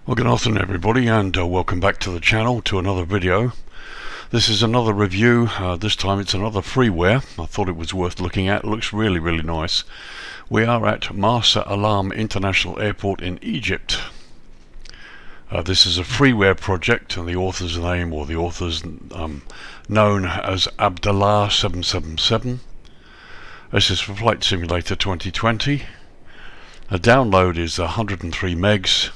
Well, good afternoon everybody, and welcome back to the channel to another video. This is another review. This time it's another freeware. I thought it was worth looking at. It looks really nice. We are at Marsa Alam International Airport in Egypt. This is a freeware project, and the author's name, or the author's known as Abdullah 777. This is for Flight Simulator 2020. The download is 103 megs.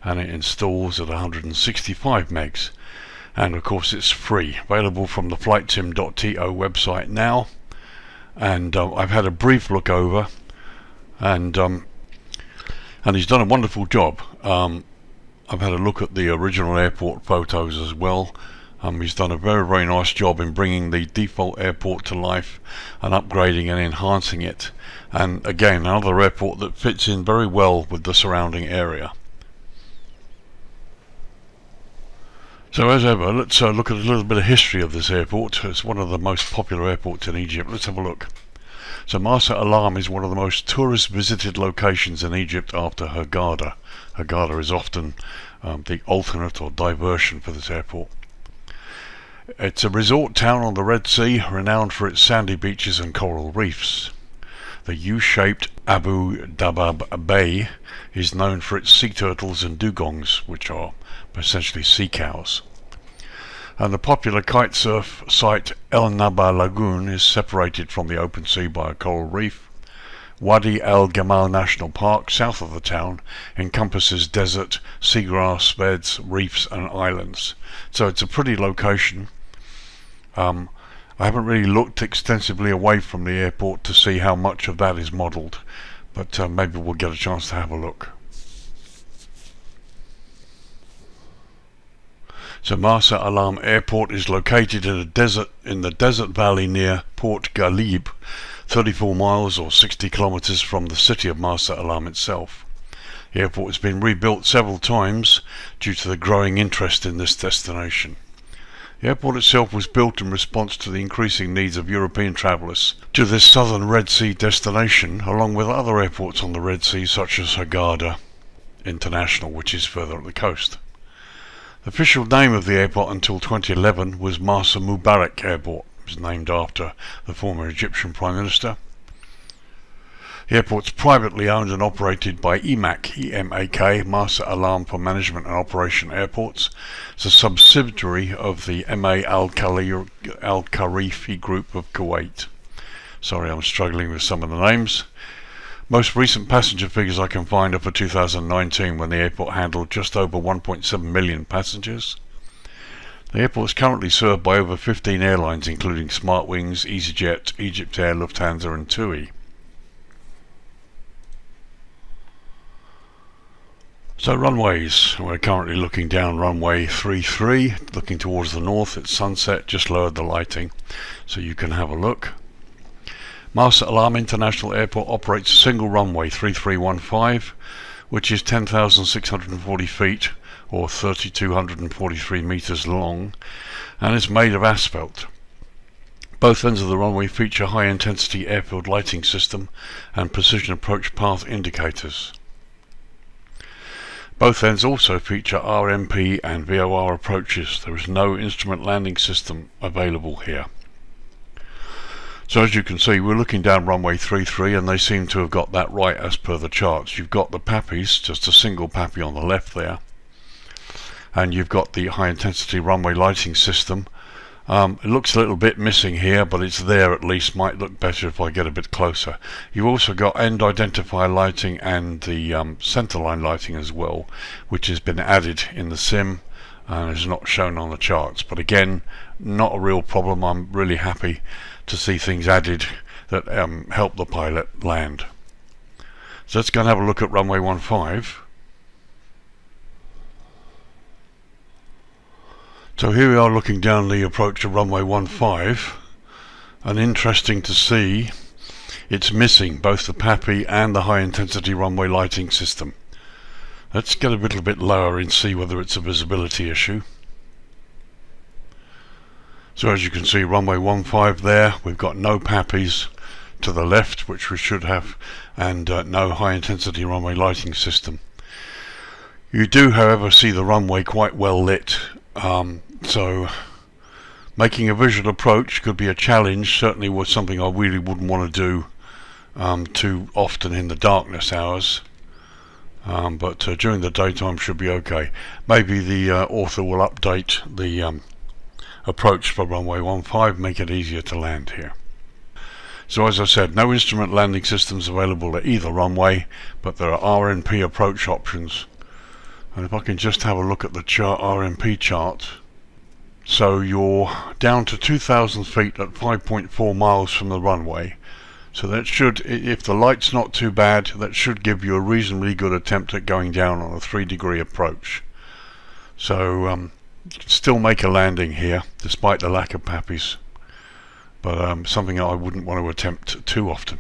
And it installs at 165 megs, and of course it's free, available from the flightsim.to website now. And I've had a brief look over, and he's done a wonderful job. I've had a look at the original airport photos as well. He's done a very nice job in bringing the default airport to life and upgrading and enhancing it, and again another airport that fits in very well with the surrounding area. So as ever, let's look at a little bit of history of this airport. It's one of the most popular airports in Egypt. Let's have a look. So Marsa Alam is one of the most tourist visited locations in Egypt after Hurghada. Hurghada is often the alternate or diversion for this airport. It's a resort town on the Red Sea, renowned for its sandy beaches and coral reefs. The U-shaped Abu Dabab Bay is known for its sea turtles and dugongs, which are essentially sea cows. And the popular kite surf site El Naba Lagoon is separated from the open sea by a coral reef. Wadi Al Gamal National Park, south of the town, encompasses desert, seagrass beds, reefs and islands. So it's a pretty location. I haven't really looked extensively away from the airport to see how much of that is modelled, but maybe we'll get a chance to have a look. So Marsa Alam Airport is located in the desert valley near Port Ghalib, 34 miles or 60 kilometers from the city of Marsa Alam itself. The airport has been rebuilt several times due to the growing interest in this destination. The airport itself was built in response to the increasing needs of European travellers to this southern Red Sea destination, along with other airports on the Red Sea such as Hurghada International, which is further up the coast. The official name of the airport until 2011 was Marsa Mubarak Airport. It was named after the former Egyptian Prime Minister. The airport is privately owned and operated by EMAC, E-M-A-K, Marsa Alam for Management and Operation Airports. It's a subsidiary of the M.A. Al-Kharifi Group of Kuwait. Sorry, I'm struggling with some of the names. Most recent passenger figures I can find are for 2019, when the airport handled just over 1.7 million passengers. The airport is currently served by over 15 airlines, including Smartwings, EasyJet, Egyptair, Lufthansa and TUI. So runways, we're currently looking down runway 33, looking towards the north. It's sunset, just lowered the lighting so you can have a look. Marsa Alam International Airport operates a single runway 3315, which is 10,640 feet or 3,243 meters long, and is made of asphalt. Both ends of the runway feature high-intensity airfield lighting system and precision approach path indicators. Both ends also feature RMP and VOR approaches. There is no instrument landing system available here. So as you can see, we're looking down runway 33, and they seem to have got that right as per the charts. You've got the PAPIs, just a single PAPI on the left there, and you've got the high intensity runway lighting system. It looks a little bit missing here, but it's there at least. Might look better if I get a bit closer. You've also got end identifier lighting and the centerline lighting as well, which has been added in the sim and is not shown on the charts, but again, not a real problem. I'm really happy to see things added that help the pilot land. So let's go and have a look at runway 15. So here we are looking down the approach to runway 15, and interesting to see it's missing both the PAPI and the high intensity runway lighting system. Let's get a little bit lower and see whether it's a visibility issue. So as you can see, runway 15 there, we've got no PAPIs to the left, which we should have, and no high intensity runway lighting system. You do, however, see the runway quite well lit, so making a visual approach could be a challenge. Certainly was something I really wouldn't want to do too often in the darkness hours, but during the daytime should be okay. Maybe the author will update the approach for runway 15, make it easier to land here. So as I said, no instrument landing systems available at either runway, but there are RNP approach options. And if I can just have a look at the chart, RNP chart. So you're down to 2,000 feet at 5.4 miles from the runway. So that should, if the light's not too bad, that should give you a reasonably good attempt at going down on a 3-degree approach. So still make a landing here, despite the lack of pappies. But something I wouldn't want to attempt too often.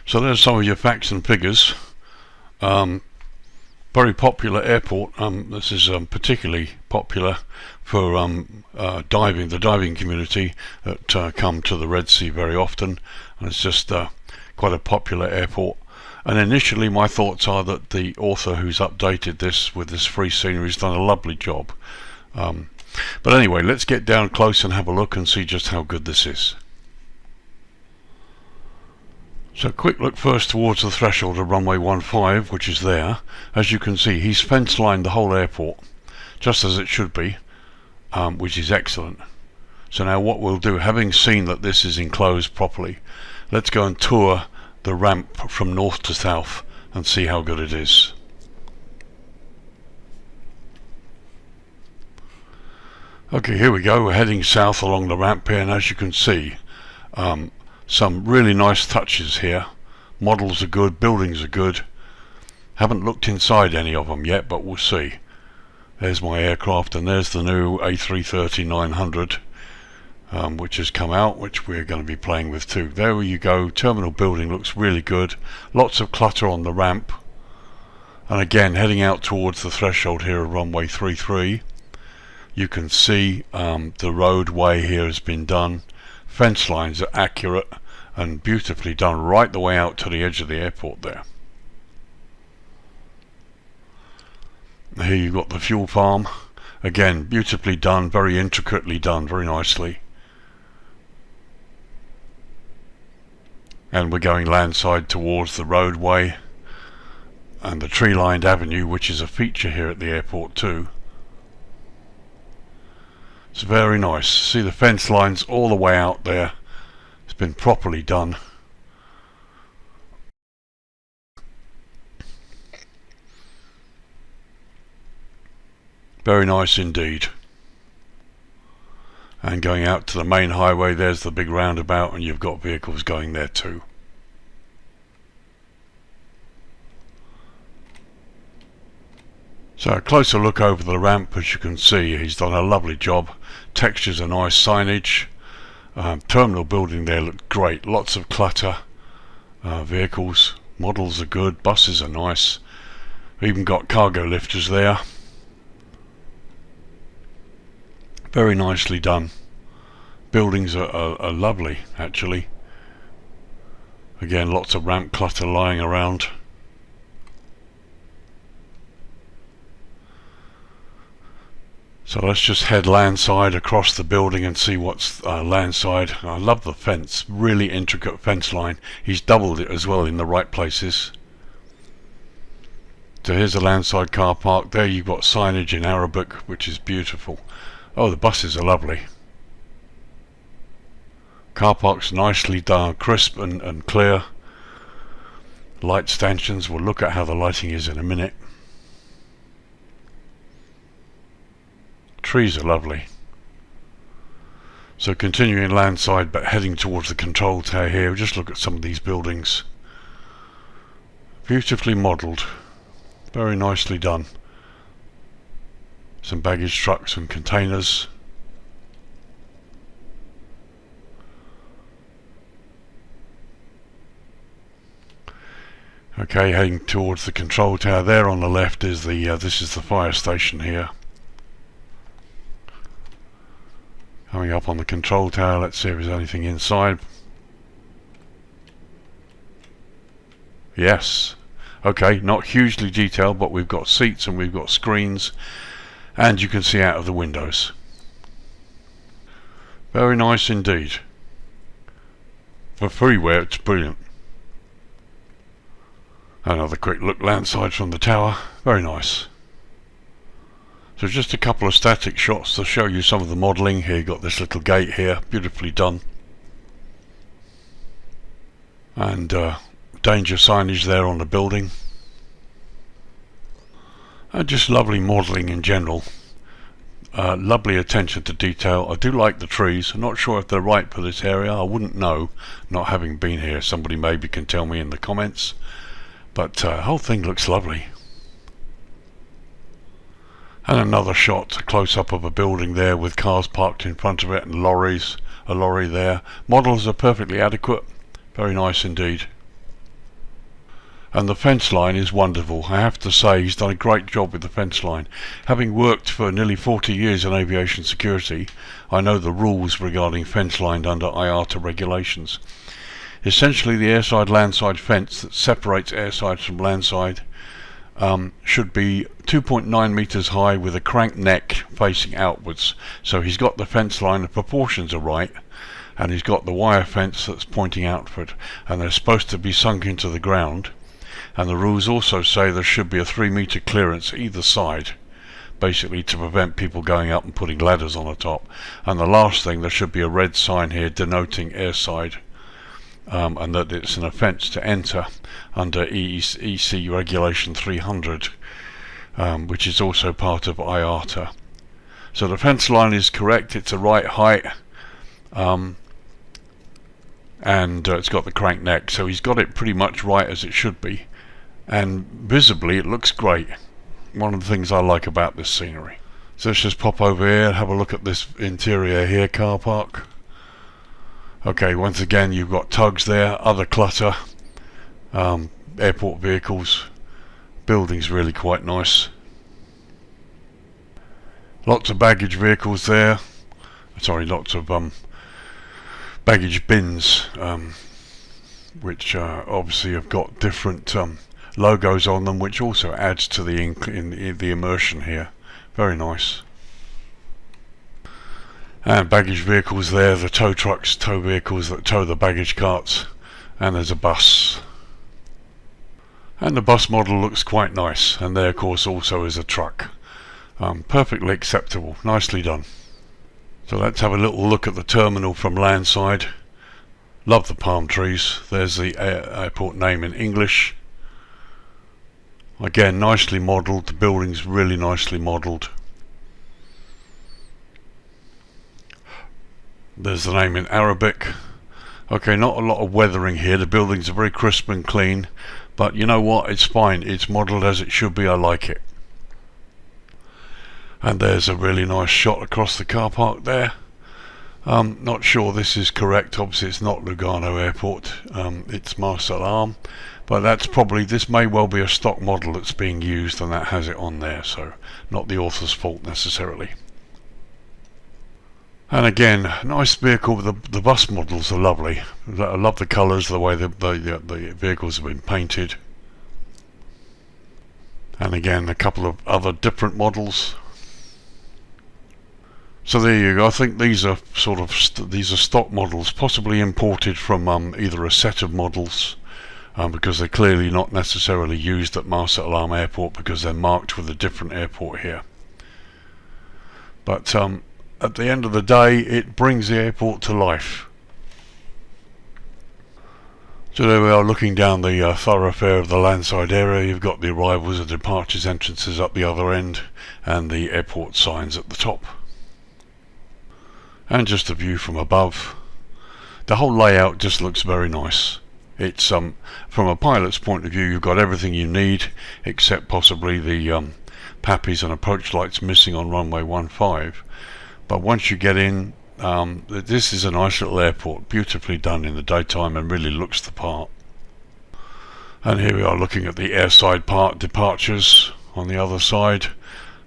So there's some of your facts and figures. Very popular airport. This is particularly popular for diving, the diving community that come to the Red Sea very often, and it's just quite a popular airport. And initially my thoughts are that the author who's updated this with this free scenery has done a lovely job. But anyway, let's get down close and have a look and see just how good this is. So quick look first towards the threshold of runway 15, which is there. As you can see, he's fence lined the whole airport, just as it should be, which is excellent. So now what we'll do, having seen that this is enclosed properly, let's go and tour the ramp from north to south and see how good it is. Okay, here we go. We're heading south along the ramp here, and as you can see, some really nice touches here. Models are good, buildings are good. Haven't looked inside any of them yet, but we'll see. There's my aircraft, and there's the new A330-900, which has come out, which we're going to be playing with too. There you go. Terminal building looks really good. Lots of clutter on the ramp. And again, heading out towards the threshold here of runway 33. You can see the roadway here has been done. Fence lines are accurate and beautifully done right the way out to the edge of the airport there. Here you've got the fuel farm. Again, beautifully done, very intricately done, very nicely. And we're going landside towards the roadway and the tree-lined avenue, which is a feature here at the airport too. It's very nice. See the fence lines all the way out there. It's been properly done. Very nice indeed. And going out to the main highway, there's the big roundabout, and you've got vehicles going there too. So a closer look over the ramp, as you can see, he's done a lovely job. Textures are nice, signage. Terminal building there looked great. Lots of clutter. Vehicles, models are good, buses are nice. We've even got cargo lifters there. Very nicely done. Buildings are lovely, actually. Again, lots of ramp clutter lying around. So let's just head landside across the building and see what's landside. I love the fence, really intricate fence line. He's doubled it as well in the right places. So here's a landside car park. There you've got signage in Arabic, which is beautiful. Oh, the buses are lovely. Car park's nicely done, crisp and clear. Light stanchions, we'll look at how the lighting is in a minute. Trees are lovely. So continuing landside but heading towards the control tower here, just look at some of these buildings. Beautifully modelled, very nicely done. Some baggage trucks and containers. Okay, heading towards the control tower. There on the left is the this is the fire station here. Coming up on the control tower, let's see if there's anything inside. Yes. Okay, not hugely detailed, but we've got seats and we've got screens, and you can see out of the windows. Very nice indeed. For freeware, it's brilliant. Another quick look landside from the tower. Very nice. So just a couple of static shots to show you some of the modelling. Here you've got this little gate here, beautifully done. And danger signage there on the building. And just lovely modelling in general. Lovely attention to detail. I do like the trees. I'm not sure if they're right for this area. I wouldn't know, not having been here. Somebody maybe can tell me in the comments. But the whole thing looks lovely. And another shot, a close-up of a building there with cars parked in front of it and lorries. A lorry there. Models are perfectly adequate. Very nice indeed. And the fence line is wonderful. I have to say he's done a great job with the fence line. Having worked for nearly 40 years in aviation security, I know the rules regarding fence line under IATA regulations. Essentially, the airside landside fence that separates airside from landside should be 2.9 meters high with a crank neck facing outwards. So he's got the fence line, the proportions are right, and he's got the wire fence that's pointing outward, and they're supposed to be sunk into the ground. And the rules also say there should be a 3-meter clearance either side, basically to prevent people going up and putting ladders on the top. And the last thing, there should be a red sign here denoting airside, and that it's an offence to enter under EC regulation 300, which is also part of IATA. So the fence line is correct, it's the right height, and it's got the crank neck, so he's got it pretty much right as it should be. And visibly it looks great. One of the things I like about this scenery. So let's just pop over here and have a look at this interior here, car park. Okay, once again you've got tugs there, other clutter, airport vehicles. Building's really quite nice. Lots of baggage vehicles there. Sorry, lots of baggage bins, which obviously have got different logos on them, which also adds to the immersion here. Very nice. And baggage vehicles there, the tow trucks, tow vehicles that tow the baggage carts, and there's a bus. And the bus model looks quite nice, and there of course also is a truck. Perfectly acceptable, nicely done. So let's have a little look at the terminal from landside. Love the palm trees. There's the airport name in English. Again, nicely modelled. The building's really nicely modelled. There's the name in Arabic. Okay, not a lot of weathering here. The buildings are very crisp and clean, but you know what? It's fine. It's modelled as it should be. I like it. And there's a really nice shot across the car park there. Not sure this is correct. Obviously it's not Lugano Airport, it's Marsa, but that's probably, this may well be a stock model that's being used and that has it on there, so not the author's fault necessarily. And again, nice vehicle. The bus models are lovely. I love the colours, the way the vehicles have been painted. And again, a couple of other different models. So there you go. I think these are sort of these are stock models, possibly imported from either a set of models, because they're clearly not necessarily used at Marsa Airport because they're marked with a different airport here. But at the end of the day, it brings the airport to life. So there we are, looking down the thoroughfare of the landside area. You've got the arrivals and departures entrances up the other end, and the airport signs at the top. And just a view from above. The whole layout just looks very nice. It's from a pilot's point of view, you've got everything you need except possibly the PAPIs and approach lights missing on runway 15. But once you get in, this is a nice little airport, beautifully done in the daytime and really looks the part. And here we are looking at the airside part departures on the other side.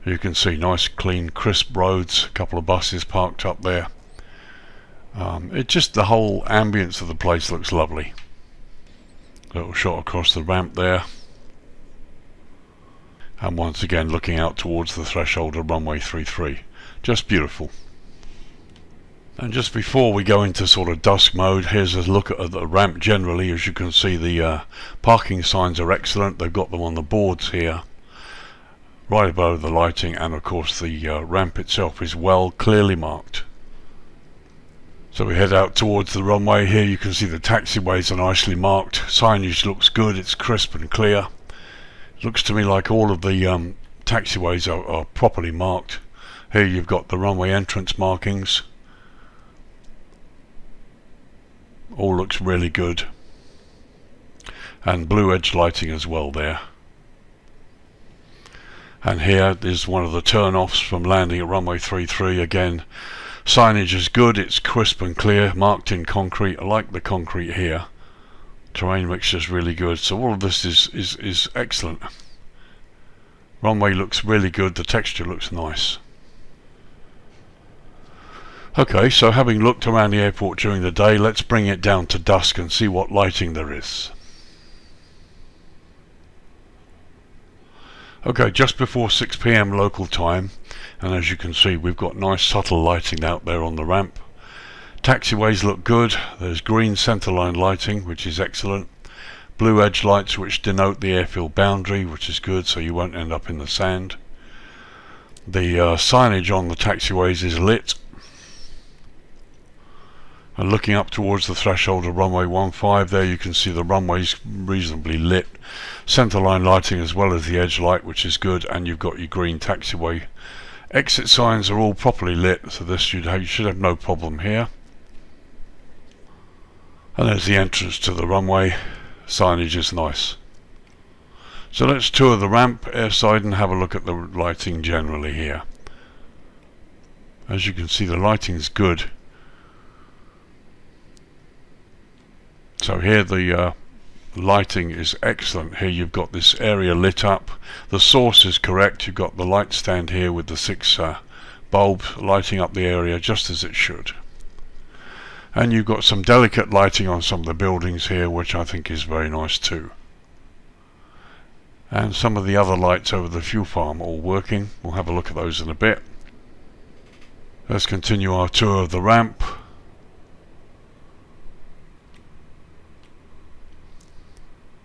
You can see nice clean crisp roads, a couple of buses parked up there. It just, the whole ambience of the place looks lovely. Little shot across the ramp there. And once again looking out towards the threshold of runway 33. Just beautiful. And just before we go into sort of dusk mode, here's a look at the ramp generally. As you can see, the parking signs are excellent. They've got them on the boards here, right above the lighting, and of course the ramp itself is well clearly marked. So we head out towards the runway. Here you can see the taxiways are nicely marked. Signage looks good, it's crisp and clear. Looks to me like all of the taxiways are properly marked. Here you've got the runway entrance markings. All looks really good. And blue edge lighting as well there. And here is one of the turn-offs from landing at runway 33. Again, signage is good, it's crisp and clear, marked in concrete. I like the concrete here. Terrain mixture is really good, so all of this is excellent. Runway looks really good, the texture looks nice. Okay, so having looked around the airport during the day, let's bring it down to dusk and see what lighting there is. Okay, just before 6 PM local time, and as you can see we've got nice subtle lighting out there on the ramp. Taxiways look good. There's green centerline lighting, which is excellent. Blue edge lights which denote the airfield boundary, which is good, so you won't end up in the sand. The signage on the taxiways is lit. And looking up towards the threshold of runway 15, there you can see the runway's reasonably lit. Centerline lighting as well as the edge light, which is good, and you've got your green taxiway. Exit signs are all properly lit, so this you should have no problem here. And there's the entrance to the runway. Signage is nice. So let's tour the ramp airside and have a look at the lighting generally here. As you can see, the lighting is good. So here the lighting is excellent. Here you've got this area lit up. The source is correct. You've got the light stand here with the 6 bulbs lighting up the area just as it should. And you've got some delicate lighting on some of the buildings here, which I think is very nice too. And some of the other lights over the fuel farm all working. We'll have a look at those in a bit. Let's continue our tour of the ramp.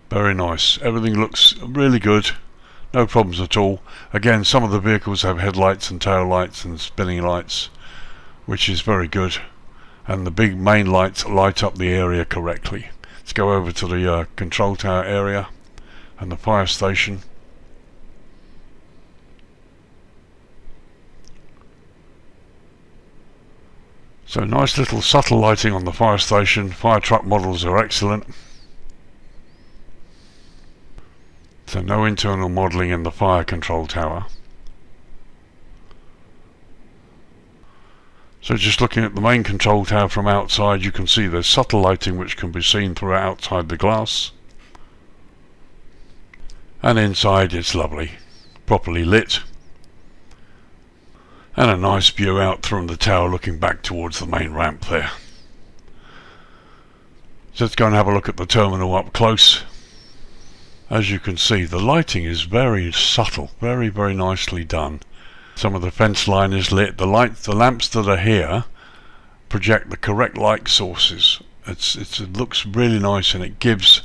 Very nice. Everything looks really good. No problems at all. Again, some of the vehicles have headlights and tail lights and spinning lights, which is very good. And the big main lights light up the area correctly. Let's go over to the control tower area and the fire station. So nice little subtle lighting on the fire station. Fire truck models are excellent. So no internal modelling in the fire control tower. So just looking at the main control tower from outside, you can see there's subtle lighting which can be seen throughout outside the glass. And inside it's lovely, properly lit. And a nice view out from the tower looking back towards the main ramp there. So let's go and have a look at the terminal up close. As you can see, the lighting is very subtle, very nicely done. Some of the fence line is lit. The lamps that are here project the correct light sources. It looks really nice, and it gives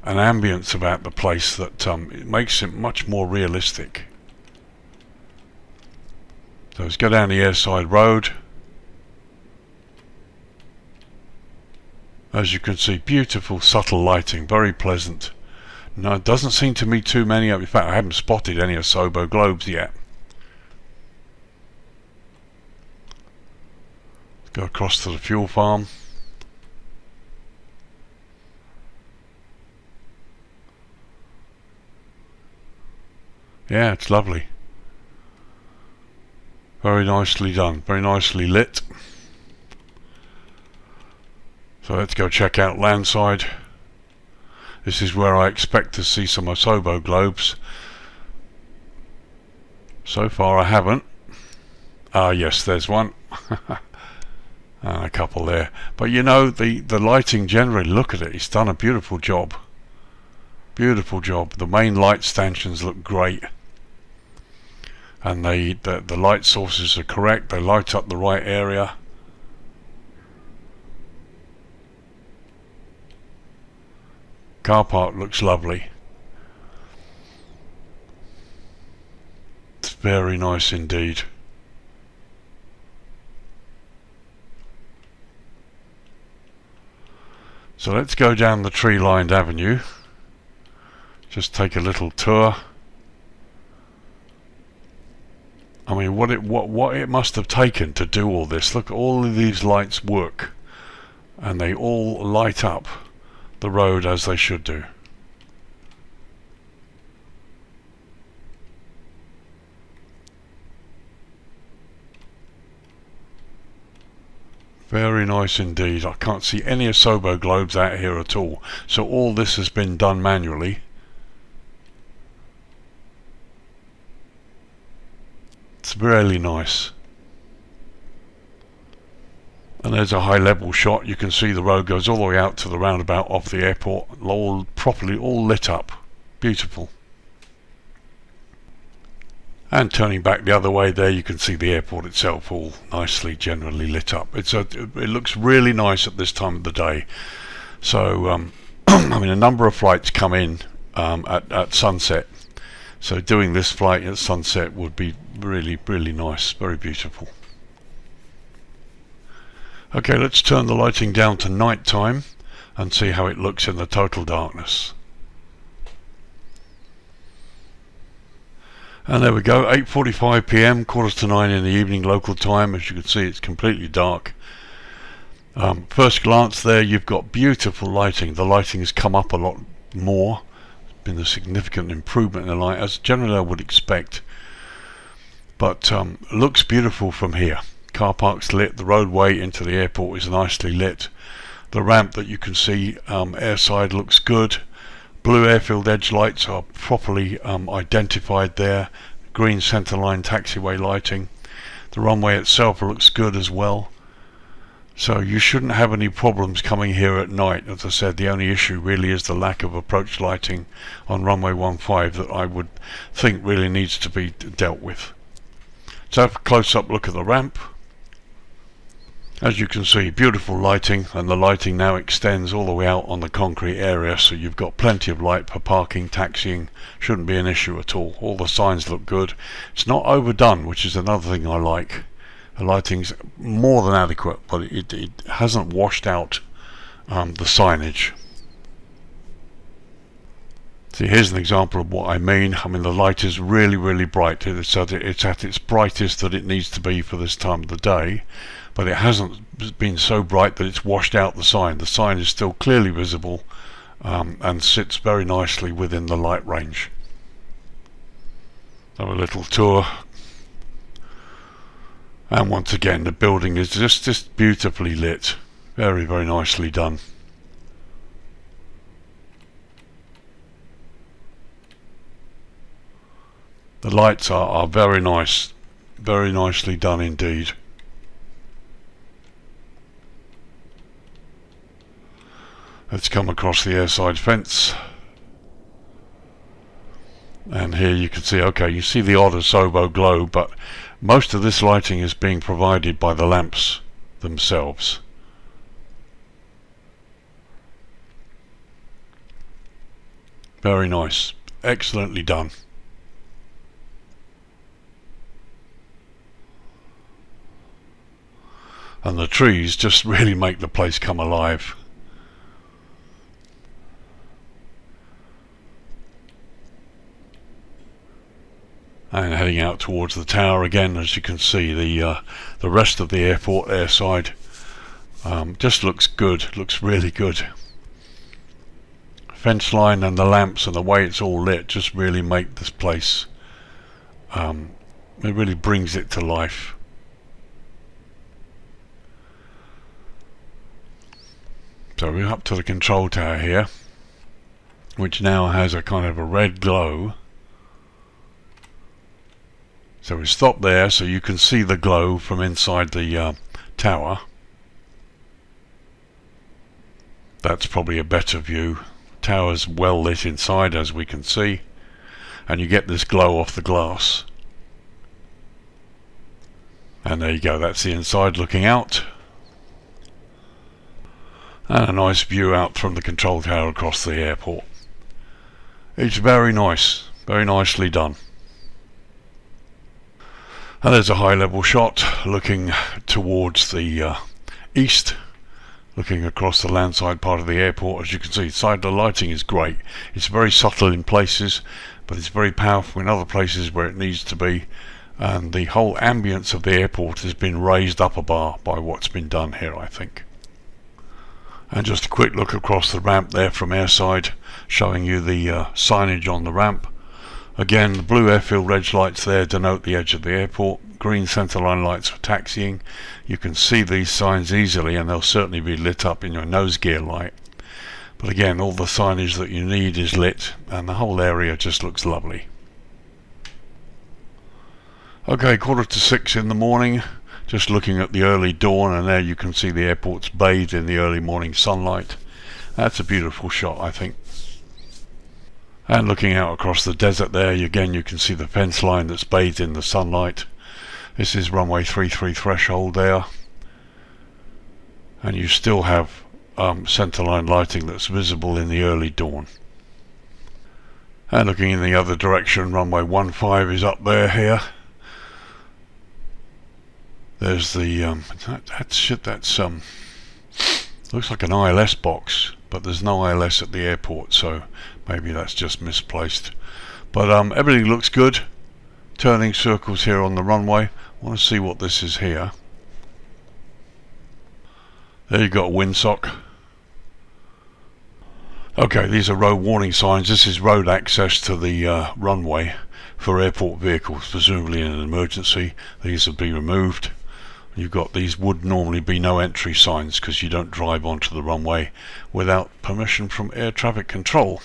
an ambience about the place that it makes it much more realistic. So let's go down the airside road. As you can see, beautiful subtle lighting, very pleasant. No, it doesn't seem to me too many. In fact, I haven't spotted any Asobo globes yet. Let's go across to the fuel farm. Yeah, it's lovely. Very nicely done, very nicely lit. So let's go check out landside. This is where I expect to see some Asobo globes. So far I haven't. Ah yes, there's one. And a couple there. But you know, the lighting generally, look at it, it's done a beautiful job. Beautiful job. The main light stanchions look great, and the light sources are correct. They light up the right area. Car park looks lovely. It's very nice indeed. So let's go down the tree-lined avenue. Just take a little tour. I mean, what it must have taken to do all this. Look, all of these lights work, and they all light up the road as they should do. Very nice indeed. I can't see any Asobo globes out here at all. So all this has been done manually. It's really nice. And there's a high level shot. You can see the road goes all the way out to the roundabout off the airport. All properly all lit up. Beautiful. And turning back the other way there, you can see the airport itself all nicely generally lit up. It looks really nice at this time of the day. So I mean, a number of flights come in at sunset. So doing this flight at sunset would be really, really nice. Very beautiful. Okay, let's turn the lighting down to night time and see how it looks in the total darkness. And there we go, 8:45 PM, 8:45 in the evening local time. As you can see, it's completely dark. First glance there, you've got beautiful lighting. The lighting has come up a lot more. There's been a significant improvement in the light, as generally I would expect. But looks beautiful from here. Car park's lit, the roadway into the airport is nicely lit. The ramp that you can see airside looks good. Blue airfield edge lights are properly identified there. Green centerline taxiway lighting. The runway itself looks good as well. So you shouldn't have any problems coming here at night. As I said, the only issue really is the lack of approach lighting on runway 15 that I would think really needs to be dealt with. So have a close-up look at the ramp. As you can see, beautiful lighting, and the lighting now extends all the way out on the concrete area, so you've got plenty of light for parking, taxiing. Shouldn't be an issue at all. All the signs look good. It's not overdone, which is another thing I like. The lighting's more than adequate, but it hasn't washed out the signage. See, here's an example of what I mean. I mean, the light is really, really bright. It's at its brightest that it needs to be for this time of the day, but it hasn't been so bright that it's washed out the sign. The sign is still clearly visible and sits very nicely within the light range. Have a little tour. And once again, the building is just beautifully lit. Very, very nicely done. The lights are very nice, very nicely done indeed. Let's come across the airside fence. And here you can see, okay, you see the odd Asobo globe, but most of this lighting is being provided by the lamps themselves. Very nice, excellently done. And the trees just really make the place come alive. And heading out towards the tower again, as you can see, the rest of the airport airside just looks good, looks really good. Fence line and the lamps and the way it's all lit just really make this place, it really brings it to life. So we're up to the control tower here, which now has a kind of a red glow. So we stop there so you can see the glow from inside the tower. That's probably a better view. tower's well lit inside, as we can see, and you get this glow off the glass. And there you go, that's the inside looking out. And a nice view out from the control tower across the airport. It's very nice, very nicely done. And there's a high level shot looking towards the east, looking across the landside part of the airport. As you can see, side the lighting is great. It's very subtle in places, but it's very powerful in other places where it needs to be. And the whole ambience of the airport has been raised up a bar by what's been done here, I think. And just a quick look across the ramp there from airside, showing you the signage on the ramp. Again, the blue airfield edge lights there denote the edge of the airport. Green centerline lights for taxiing. You can see these signs easily, and they'll certainly be lit up in your nose gear light. But again, all the signage that you need is lit, and the whole area just looks lovely. Okay, 5:45 in the morning. Just looking at the early dawn, and there you can see the airport's bathed in the early morning sunlight. That's a beautiful shot, I think. And looking out across the desert there, again you can see the fence line that's bathed in the sunlight. This is runway 33 threshold there. And you still have centerline lighting that's visible in the early dawn. And looking in the other direction, runway 15 is up there here. There's the looks like an ILS box, but there's no ILS at the airport, so maybe that's just misplaced. But everything looks good. Turning circles here on the runway. I want to see what this is here. There you've got a windsock. Okay, these are road warning signs. This is road access to the runway for airport vehicles, presumably in an emergency. These will be removed. You've got these would normally be no entry signs because you don't drive onto the runway without permission from air traffic control.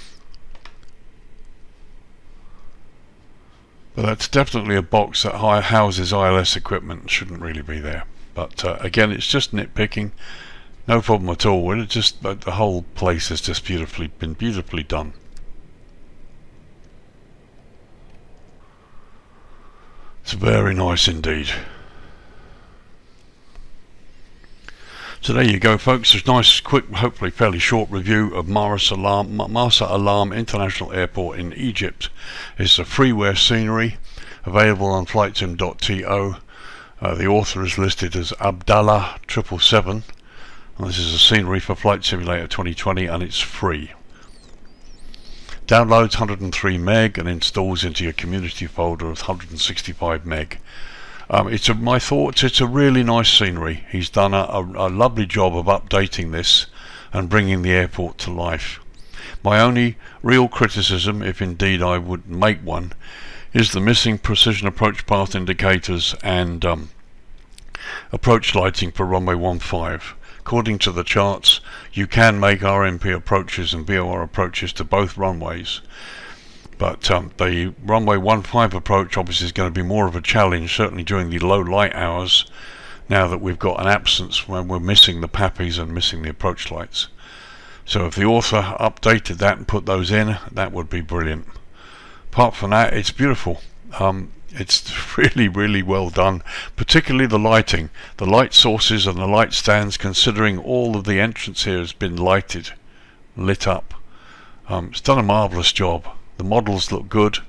But that's definitely a box that houses ILS equipment. Shouldn't really be there. But again, it's just nitpicking. No problem at all. It's just the whole place has just been beautifully done. It's very nice indeed. So there you go, folks. There's a nice, quick, hopefully fairly short review of Marsa Alam International Airport in Egypt. It's a freeware scenery available on flightsim.to. The author is listed as Abdallah 777. And this is a scenery for Flight Simulator 2020, and it's free. Downloads 103 meg and installs into your community folder of 165 meg. My thoughts, it's a really nice scenery. He's done a lovely job of updating this and bringing the airport to life. My only real criticism, if indeed I would make one, is the missing precision approach path indicators and approach lighting for runway 15. According to the charts, you can make RMP approaches and VOR approaches to both runways. But the runway 15 approach obviously is going to be more of a challenge, certainly during the low light hours, now that we've got an absence when we're missing the PAPIs and missing the approach lights. So if the author updated that and put those in, that would be brilliant. Apart from that, it's beautiful. It's really, really well done, particularly the lighting. The light sources and the light stands, considering all of the entrance here has been lit up. It's done a marvellous job. The models look good.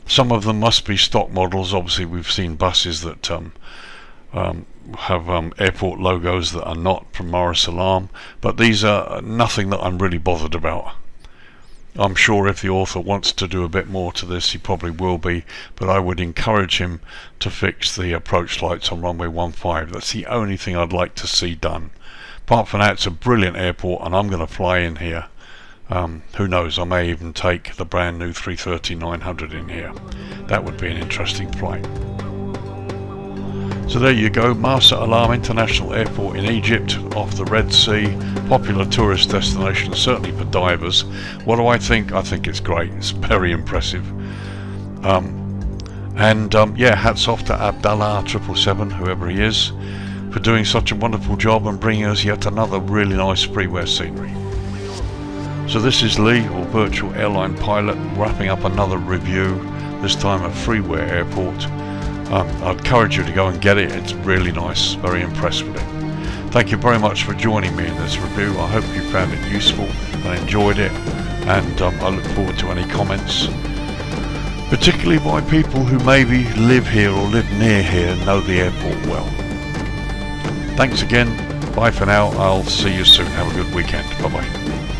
Some of them must be stock models. Obviously we've seen buses that have airport logos that are not from Marsa Alam, but these are nothing that I'm really bothered about. I'm sure if the author wants to do a bit more to this, he probably will be, but I would encourage him to fix the approach lights on runway 15. That's the only thing I'd like to see done. Apart from that, it's a brilliant airport, and I'm going to fly in here. Who knows, I may even take the brand new 330-900 in here. That would be an interesting flight. So there you go, Marsa Alam International Airport in Egypt off the Red Sea. Popular tourist destination, certainly for divers. What do I think? I think it's great. It's very impressive. Yeah, hats off to Abdallah 777, whoever he is, for doing such a wonderful job and bringing us yet another really nice freeware scenery. So this is Lee, or Virtual Airline Pilot, wrapping up another review, this time at Freeware Airport. I encourage you to go and get it. It's really nice. Very impressed with it. Thank you very much for joining me in this review. I hope you found it useful and enjoyed it, and I look forward to any comments, particularly by people who maybe live here or live near here and know the airport well. Thanks again. Bye for now. I'll see you soon. Have a good weekend. Bye bye.